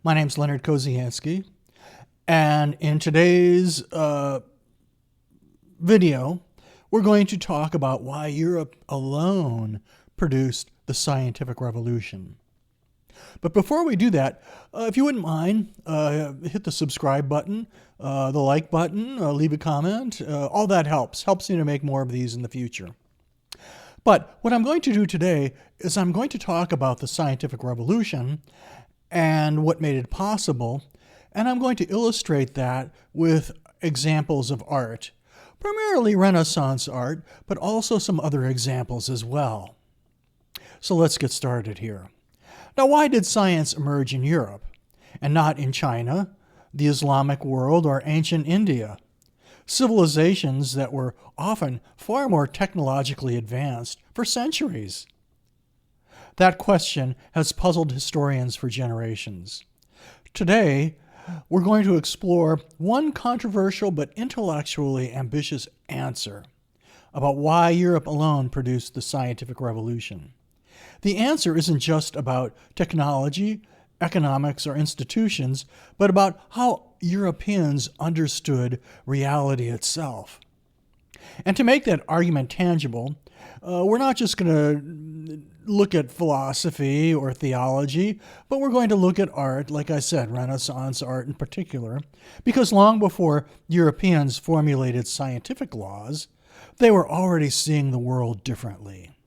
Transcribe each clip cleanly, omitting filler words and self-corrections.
My name's Leonard Kozianski, and in today's video, we're going to talk about why Europe alone produced the scientific revolution. But before we do that, if you wouldn't mind, hit the subscribe button, the like button, leave a comment. All that helps me to make more of these in the future. But what I'm going to do today is I'm going to talk about the scientific revolution and what made it possible, and I'm going to illustrate that with examples of art, primarily Renaissance art, but also some other examples as well. So let's get started here. Now, why did science emerge in Europe and not in China, the Islamic world, or ancient India? Civilizations that were often far more technologically advanced for centuries. That question has puzzled historians for generations. Today, we're going to explore one controversial but intellectually ambitious answer about why Europe alone produced the scientific revolution. The answer isn't just about technology, economics, or institutions, but about how Europeans understood reality itself. And to make that argument tangible, we're not just going to look at philosophy or theology, but we're going to look at art, like I said, Renaissance art in particular, because long before Europeans formulated scientific laws, they were already seeing the world differently.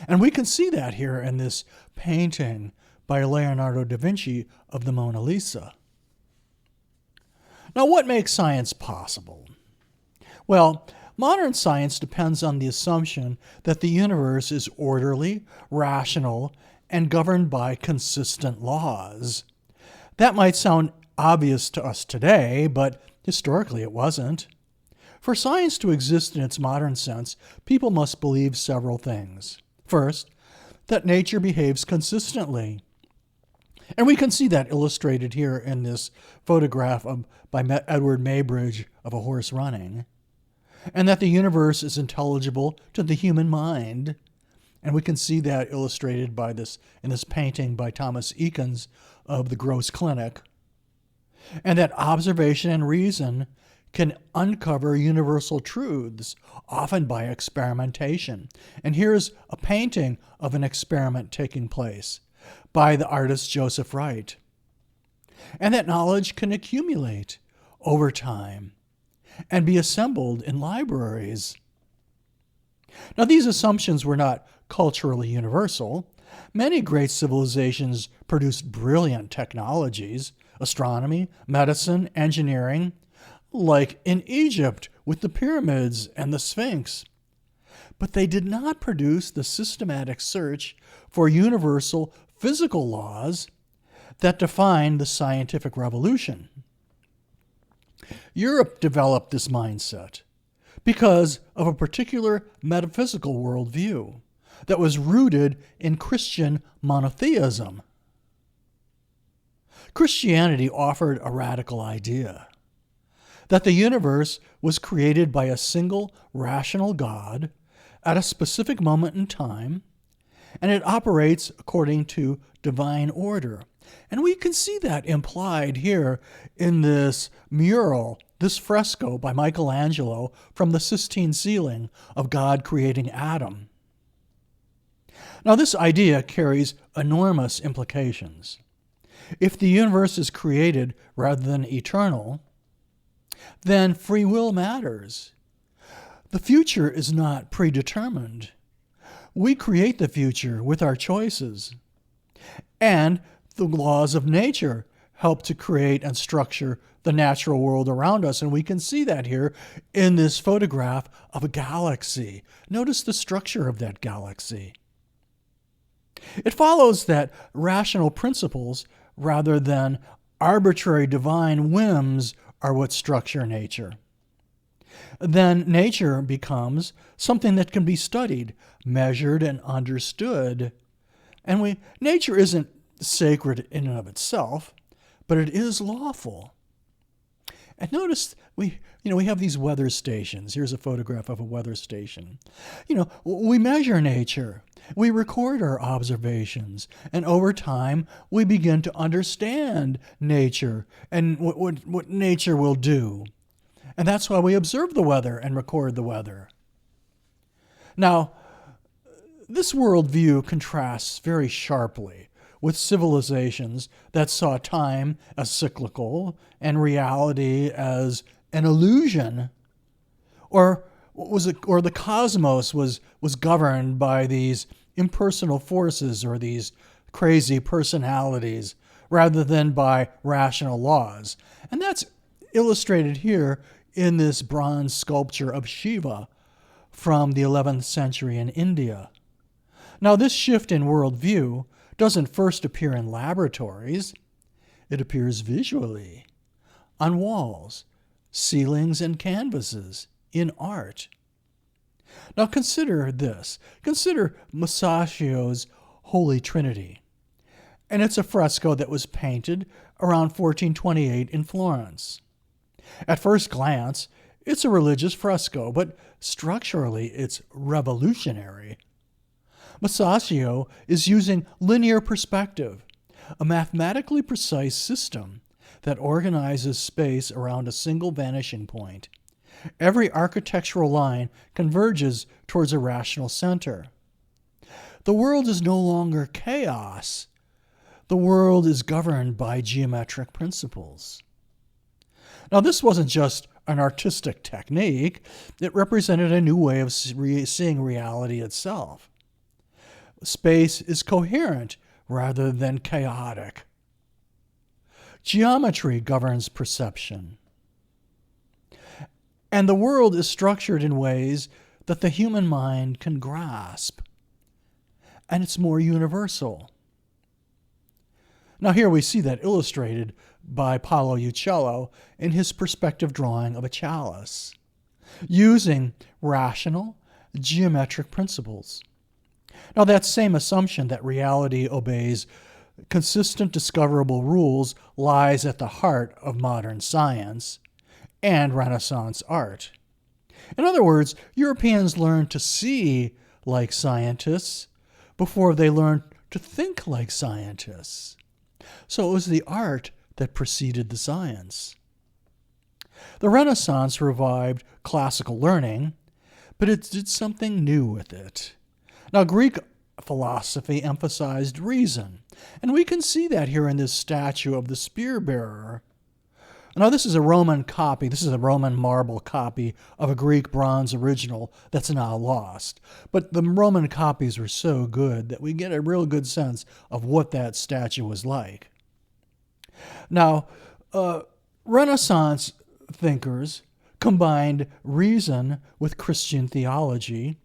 And we can see that here in this painting by Leonardo da Vinci of the Mona Lisa. Now, what makes science possible? Well, modern science depends on the assumption that the universe is orderly, rational, and governed by consistent laws. That might sound obvious to us today, but historically it wasn't. For science to exist in its modern sense, people must believe several things. First, that nature behaves consistently. And we can see that illustrated here in this photograph by Edward Maybridge of a horse running. And that the universe is intelligible to the human mind. And we can see that illustrated in this painting by Thomas Eakins of the Gross Clinic. And that observation and reason can uncover universal truths, often by experimentation. And here's a painting of an experiment taking place by the artist Joseph Wright. And that knowledge can accumulate over time and be assembled in libraries. Now, these assumptions were not culturally universal. Many great civilizations produced brilliant technologies, astronomy, medicine, engineering, like in Egypt with the pyramids and the Sphinx. But they did not produce the systematic search for universal physical laws that defined the scientific revolution. Europe developed this mindset because of a particular metaphysical worldview that was rooted in Christian monotheism. Christianity offered a radical idea that the universe was created by a single rational God at a specific moment in time, and it operates according to divine order. And we can see that implied here in this mural, this fresco by Michelangelo from the Sistine ceiling of God creating Adam. Now, this idea carries enormous implications. If the universe is created rather than eternal, then free will matters. The future is not predetermined. We create the future with our choices. And the laws of nature help to create and structure the natural world around us. And we can see that here in this photograph of a galaxy. Notice the structure of that galaxy. It follows that rational principles rather than arbitrary divine whims are what structure nature. Then nature becomes something that can be studied, measured, and understood. And nature isn't sacred in and of itself, but it is lawful. And notice we have these weather stations. Here's a photograph of a weather station. We measure nature. We record our observations. And over time, we begin to understand nature and what nature will do. And that's why we observe the weather and record the weather. Now, this worldview contrasts very sharply with civilizations that saw time as cyclical and reality as an illusion, or the cosmos was governed by these impersonal forces or these crazy personalities rather than by rational laws. And that's illustrated here in this bronze sculpture of Shiva from the 11th century in India. Now, this shift in worldview doesn't first appear in laboratories. It appears visually, on walls, ceilings, and canvases, in art. Now consider this. Consider Masaccio's Holy Trinity. And it's a fresco that was painted around 1428 in Florence. At first glance, it's a religious fresco, but structurally it's revolutionary. Masaccio is using linear perspective, a mathematically precise system that organizes space around a single vanishing point. Every architectural line converges towards a rational center. The world is no longer chaos. The world is governed by geometric principles. Now, this wasn't just an artistic technique. It represented a new way of seeing reality itself. Space is coherent rather than chaotic. Geometry governs perception. And the world is structured in ways that the human mind can grasp. And it's more universal. Now here we see that illustrated by Paolo Uccello in his perspective drawing of a chalice, using rational, geometric principles. Now that same assumption that reality obeys consistent discoverable rules lies at the heart of modern science and Renaissance art. In other words, Europeans learned to see like scientists before they learned to think like scientists. So it was the art that preceded the science. The Renaissance revived classical learning, but it did something new with it. Now, Greek philosophy emphasized reason, and we can see that here in this statue of the spear bearer. Now, this is a Roman copy. This is a Roman marble copy of a Greek bronze original that's now lost. But the Roman copies were so good that we get a real good sense of what that statue was like. Now, Renaissance thinkers combined reason with Christian theology,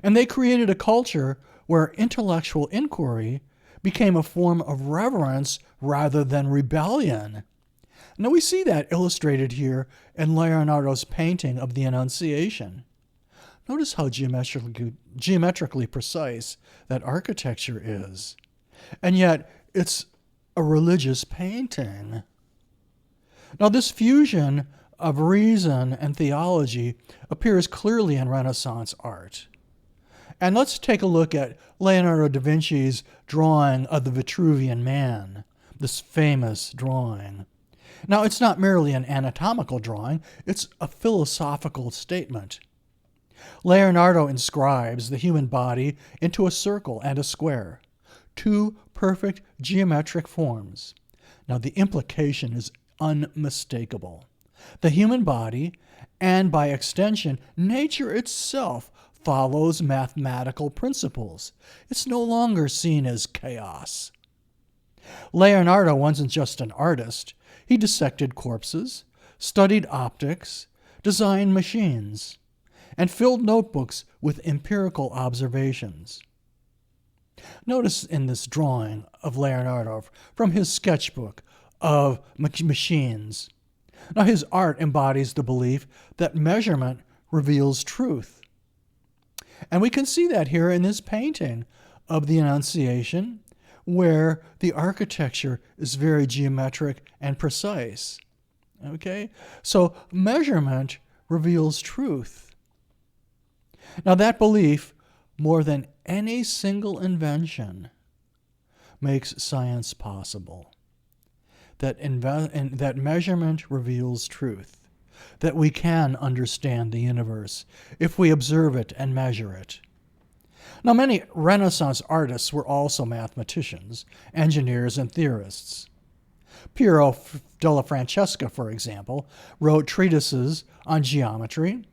and they created a culture where intellectual inquiry became a form of reverence rather than rebellion. Now we see that illustrated here in Leonardo's painting of the Annunciation. Notice how geometrically precise that architecture is. And yet it's a religious painting. Now this fusion of reason and theology appears clearly in Renaissance art. And let's take a look at Leonardo da Vinci's drawing of the Vitruvian Man, this famous drawing. Now, it's not merely an anatomical drawing, it's a philosophical statement. Leonardo inscribes the human body into a circle and a square, two perfect geometric forms. Now, the implication is unmistakable. The human body, and by extension, nature itself, follows mathematical principles. It's no longer seen as chaos. Leonardo wasn't just an artist. He dissected corpses, studied optics, designed machines, and filled notebooks with empirical observations. Notice in this drawing of Leonardo from his sketchbook of machines. Now his art embodies the belief that measurement reveals truth. And we can see that here in this painting of the Annunciation, where the architecture is very geometric and precise. Okay? So measurement reveals truth. Now, that belief, more than any single invention, makes science possible. That measurement reveals truth. That we can understand the universe if we observe it and measure it. Now, many Renaissance artists were also mathematicians, engineers, and theorists. Piero della Francesca, for example, wrote treatises on geometry,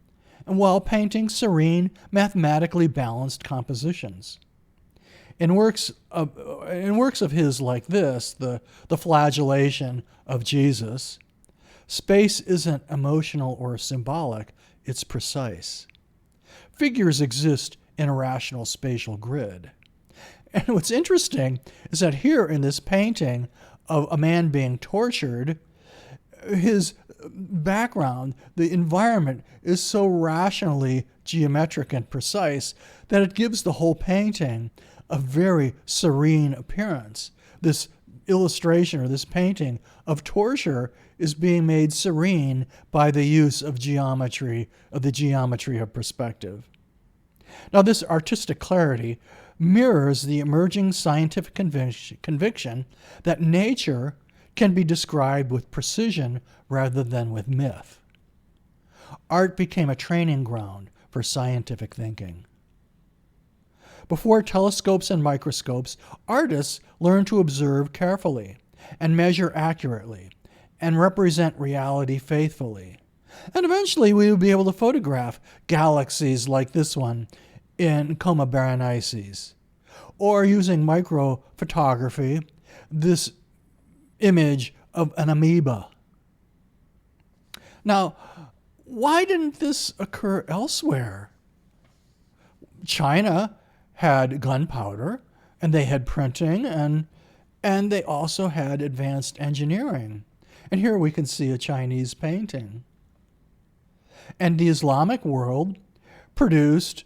and while painting serene, mathematically balanced compositions. In works of his like this, the flagellation of Jesus, space isn't emotional or symbolic, it's precise. Figures exist in a rational spatial grid. And what's interesting is that here in this painting of a man being tortured, his background, the environment, is so rationally geometric and precise that it gives the whole painting a very serene appearance. This illustration or this painting of torture is being made serene by the use of geometry, of the geometry of perspective. Now, this artistic clarity mirrors the emerging scientific conviction that nature can be described with precision rather than with myth. Art became a training ground for scientific thinking. Before telescopes and microscopes, artists learned to observe carefully and measure accurately and represent reality faithfully. And eventually we would be able to photograph galaxies like this one in Coma Berenices, or using microphotography, this image of an amoeba. Now, why didn't this occur elsewhere? China had gunpowder, and they had printing, and they also had advanced engineering. And here we can see a Chinese painting. And the Islamic world produced,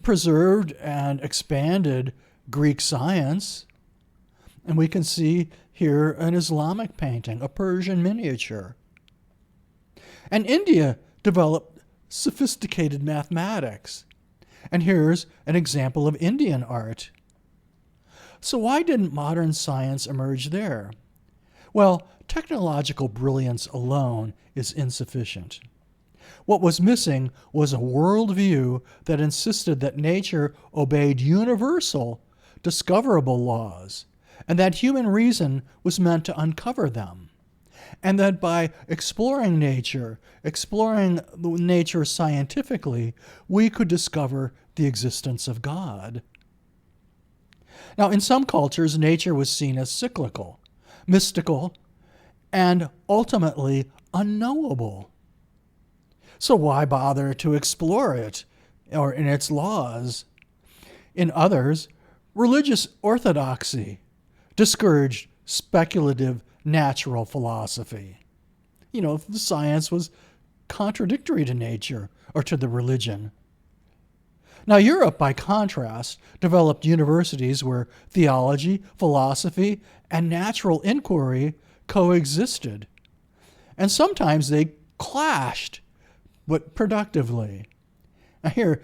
preserved, and expanded Greek science. And we can see here an Islamic painting, a Persian miniature. And India developed sophisticated mathematics. And here's an example of Indian art. So why didn't modern science emerge there? Well, technological brilliance alone is insufficient. What was missing was a worldview that insisted that nature obeyed universal, discoverable laws, and that human reason was meant to uncover them, and that by exploring nature scientifically, we could discover the existence of God. Now, in some cultures, nature was seen as cyclical, mystical, and ultimately unknowable. So why bother to explore it or in its laws? In others, religious orthodoxy discouraged speculative natural philosophy. The science was contradictory to nature or to the religion. Now, Europe, by contrast, developed universities where theology, philosophy, and natural inquiry coexisted. And sometimes they clashed, but productively. Now here,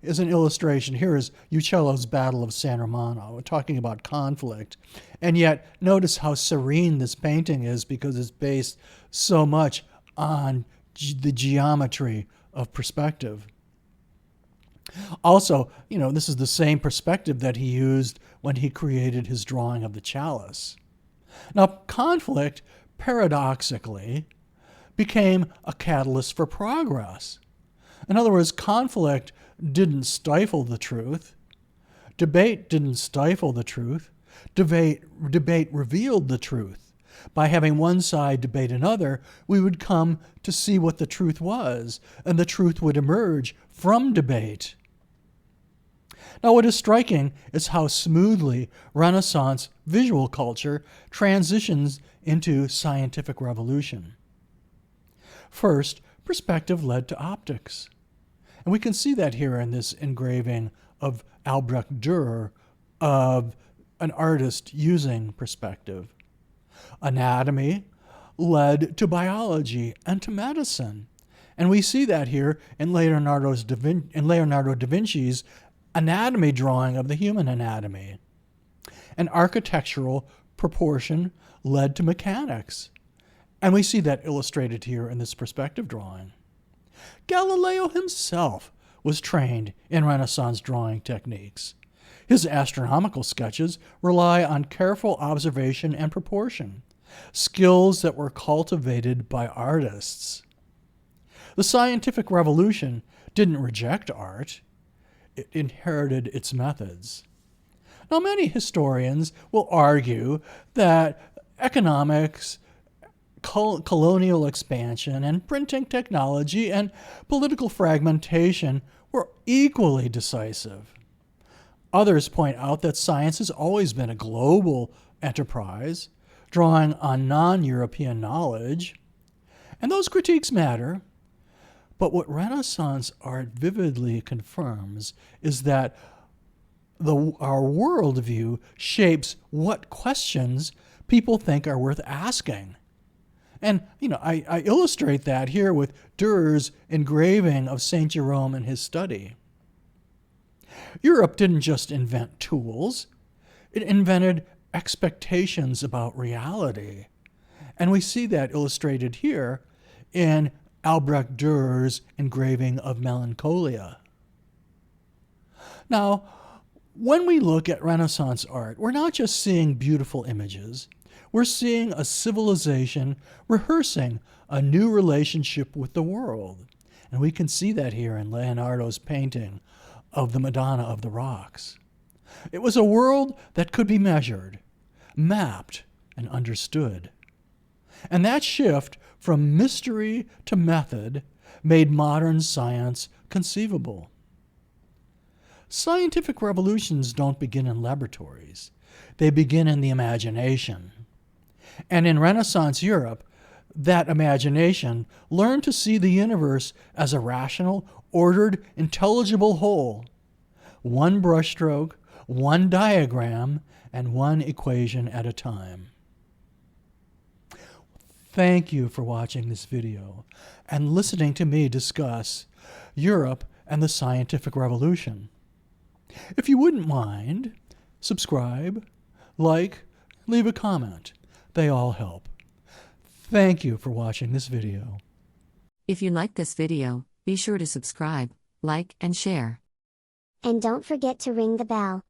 as an illustration, here is Uccello's Battle of San Romano, talking about conflict. And yet, notice how serene this painting is because it's based so much on the geometry of perspective. Also, this is the same perspective that he used when he created his drawing of the chalice. Now, conflict, paradoxically, became a catalyst for progress. In other words, conflict didn't stifle the truth. Debate didn't stifle the truth. Debate revealed the truth. By having one side debate another, we would come to see what the truth was, and the truth would emerge from debate. Now, what is striking is how smoothly Renaissance visual culture transitions into scientific revolution. First, perspective led to optics. And we can see that here in this engraving of Albrecht Dürer of an artist using perspective. Anatomy led to biology and to medicine. And we see that here in Leonardo da Vinci's anatomy drawing of the human anatomy. And architectural proportion led to mechanics. And we see that illustrated here in this perspective drawing. Galileo himself was trained in Renaissance drawing techniques. His astronomical sketches rely on careful observation and proportion, skills that were cultivated by artists. The scientific revolution didn't reject art, it inherited its methods. Now, many historians will argue that economics, colonial expansion, and printing technology and political fragmentation were equally decisive. Others point out that science has always been a global enterprise, drawing on non-European knowledge, and those critiques matter. But what Renaissance art vividly confirms is that our worldview shapes what questions people think are worth asking. And, I illustrate that here with Dürer's engraving of St. Jerome in his study. Europe didn't just invent tools, it invented expectations about reality. And we see that illustrated here in Albrecht Dürer's engraving of Melancholia. Now, when we look at Renaissance art, we're not just seeing beautiful images. We're seeing a civilization rehearsing a new relationship with the world. And we can see that here in Leonardo's painting of the Madonna of the Rocks. It was a world that could be measured, mapped, and understood. And that shift from mystery to method made modern science conceivable. Scientific revolutions don't begin in laboratories. They begin in the imagination. And in Renaissance Europe, that imagination learned to see the universe as a rational, ordered, intelligible whole. One brushstroke, one diagram, and one equation at a time. Thank you for watching this video and listening to me discuss Europe and the scientific revolution. If you wouldn't mind, subscribe, like, leave a comment. They all help. Thank you for watching this video. If you like this video, be sure to subscribe, like, and share. And don't forget to ring the bell.